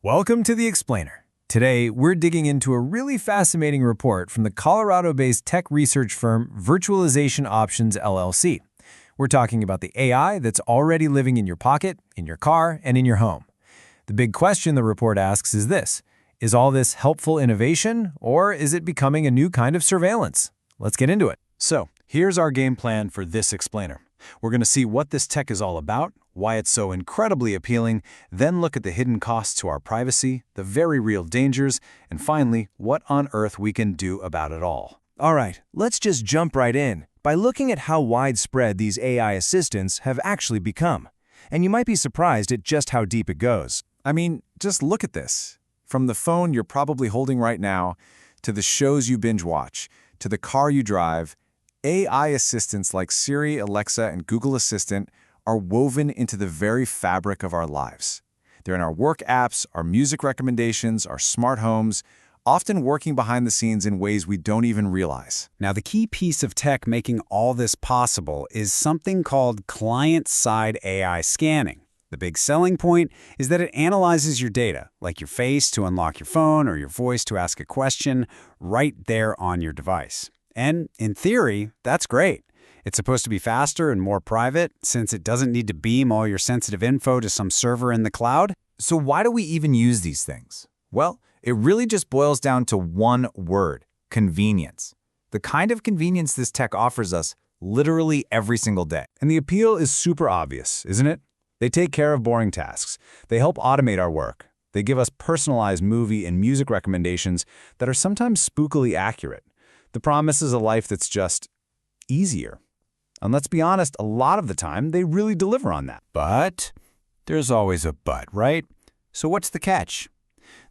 Welcome to The Explainer. Today, we're digging into a really fascinating report from the Colorado-based tech research firm Virtualization Options LLC. We're talking about the AI that's already living in your pocket, in your car, and in your home. The big question the report asks is this: is all this helpful innovation, or is it becoming a new kind of surveillance? Let's get into it. So, here's our game plan for this explainer. We're going to see what this tech is all about, why it's so incredibly appealing, then look at the hidden costs to our privacy, the very real dangers, and finally, what on earth we can do about it all. All right, let's just jump right in by looking at how widespread these AI assistants have actually become. And you might be surprised at just how deep it goes. I mean, just look at this. From the phone you're probably holding right now, to the shows you binge watch, to the car you drive, AI assistants like Siri, Alexa, and Google Assistant are woven into the very fabric of our lives. They're in our work apps, our music recommendations, our smart homes, often working behind the scenes in ways we don't even realize. Now, the key piece of tech making all this possible is something called client-side AI scanning. The big selling point is that it analyzes your data, like your face to unlock your phone or your voice to ask a question, right there on your device. And in theory, that's great. It's supposed to be faster and more private, since it doesn't need to beam all your sensitive info to some server in the cloud. So why do we even use these things? Well, it really just boils down to one word: convenience. The kind of convenience this tech offers us literally every single day. And the appeal is super obvious, isn't it? They take care of boring tasks. They help automate our work. They give us personalized movie and music recommendations that are sometimes spookily accurate. The promise is a life that's just easier. And let's be honest, a lot of the time, they really deliver on that. But there's always a but, right? So what's the catch?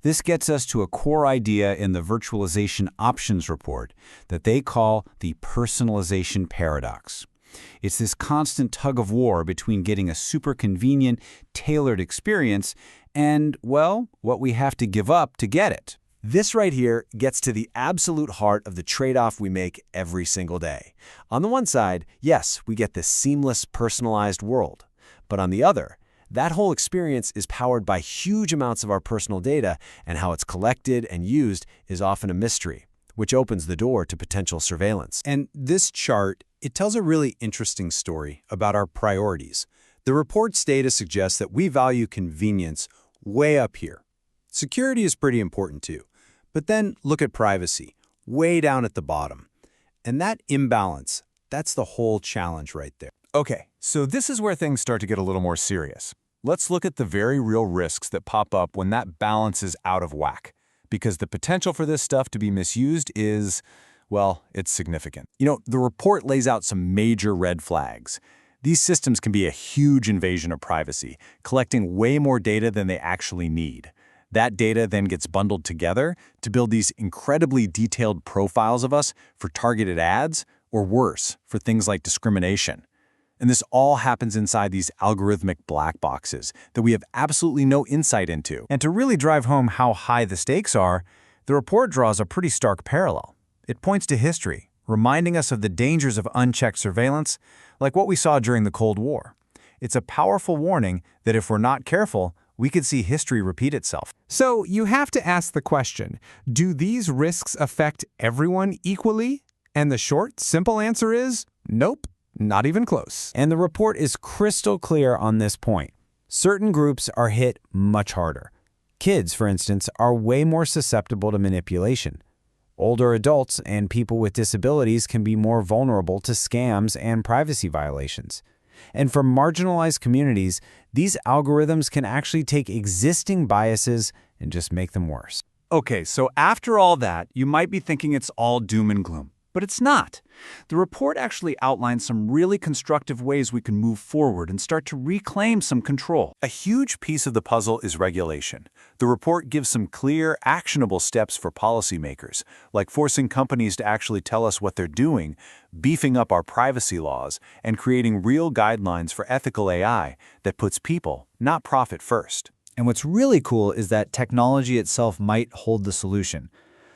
This gets us to a core idea in the Virtualization Options report that they call the personalization paradox. It's this constant tug of war between getting a super convenient, tailored experience and, well, what we have to give up to get it. This right here gets to the absolute heart of the trade-off we make every single day. On the one side, yes, we get this seamless, personalized world. But on the other, that whole experience is powered by huge amounts of our personal data, and how it's collected and used is often a mystery, which opens the door to potential surveillance. And this chart, it tells a really interesting story about our priorities. The report's data suggests that we value convenience way up here. Security is pretty important too. But then look at privacy, way down at the bottom. And that imbalance, that's the whole challenge right there. Okay, so this is where things start to get a little more serious. Let's look at the very real risks that pop up when that balance is out of whack. Because the potential for this stuff to be misused is, well, it's significant. You know, the report lays out some major red flags. These systems can be a huge invasion of privacy, collecting way more data than they actually need. That data then gets bundled together to build these incredibly detailed profiles of us for targeted ads, or worse, for things like discrimination. And this all happens inside these algorithmic black boxes that we have absolutely no insight into. And to really drive home how high the stakes are, the report draws a pretty stark parallel. It points to history, reminding us of the dangers of unchecked surveillance, like what we saw during the Cold War. It's a powerful warning that if we're not careful, we could see history repeat itself. So you have to ask the question, do these risks affect everyone equally? And the short, simple answer is, nope, not even close. And the report is crystal clear on this point. Certain groups are hit much harder. Kids, for instance, are way more susceptible to manipulation. Older adults and people with disabilities can be more vulnerable to scams and privacy violations. And for marginalized communities, these algorithms can actually take existing biases and just make them worse. Okay, so after all that, you might be thinking it's all doom and gloom. But it's not. The report actually outlines some really constructive ways we can move forward and start to reclaim some control. A huge piece of the puzzle is regulation. The report gives some clear, actionable steps for policymakers, like forcing companies to actually tell us what they're doing, beefing up our privacy laws, and creating real guidelines for ethical AI that puts people, not profit, first. And what's really cool is that technology itself might hold the solution.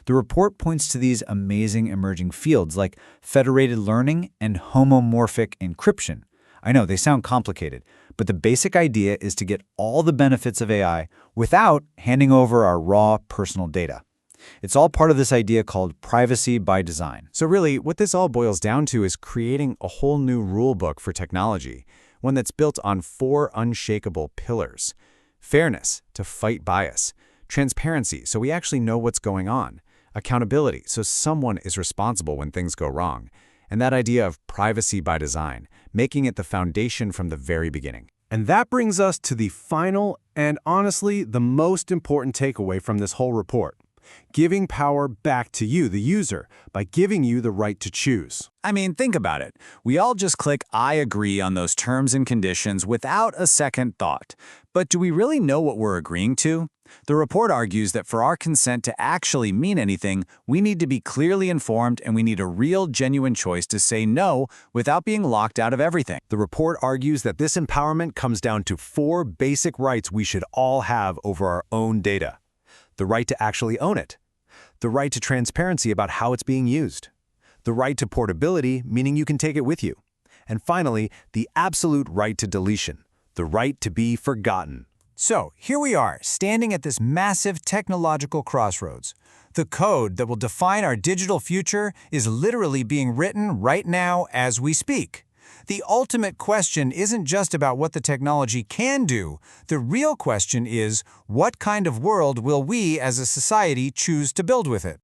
The report points to these amazing emerging fields like federated learning and homomorphic encryption. I know they sound complicated, But the basic idea is to get all the benefits of AI without handing over our raw personal data. It's all part of this idea called privacy by design. So really, what this all boils down to is creating a whole new rule book for technology, one that's built on 4 unshakable pillars. Fairness, to fight bias. Transparency, so we actually know what's going on. Accountability, so someone is responsible when things go wrong. And that idea of privacy by design, making it the foundation from the very beginning. And that brings us to the final and honestly the most important takeaway from this whole report. Giving power back to you, the user, by giving you the right to choose. I mean, think about it. We all just click I agree on those terms and conditions without a second thought. But do we really know what we're agreeing to? The report argues that for our consent to actually mean anything, we need to be clearly informed and we need a real, genuine choice to say no without being locked out of everything. The report argues that this empowerment comes down to 4 basic rights we should all have over our own data. The right to actually own it. The right to transparency about how it's being used. The right to portability, meaning you can take it with you. And finally, the absolute right to deletion. The right to be forgotten. So, here we are, standing at this massive technological crossroads. The code that will define our digital future is literally being written right now as we speak. The ultimate question isn't just about what the technology can do. The real question is, what kind of world will we as a society choose to build with it?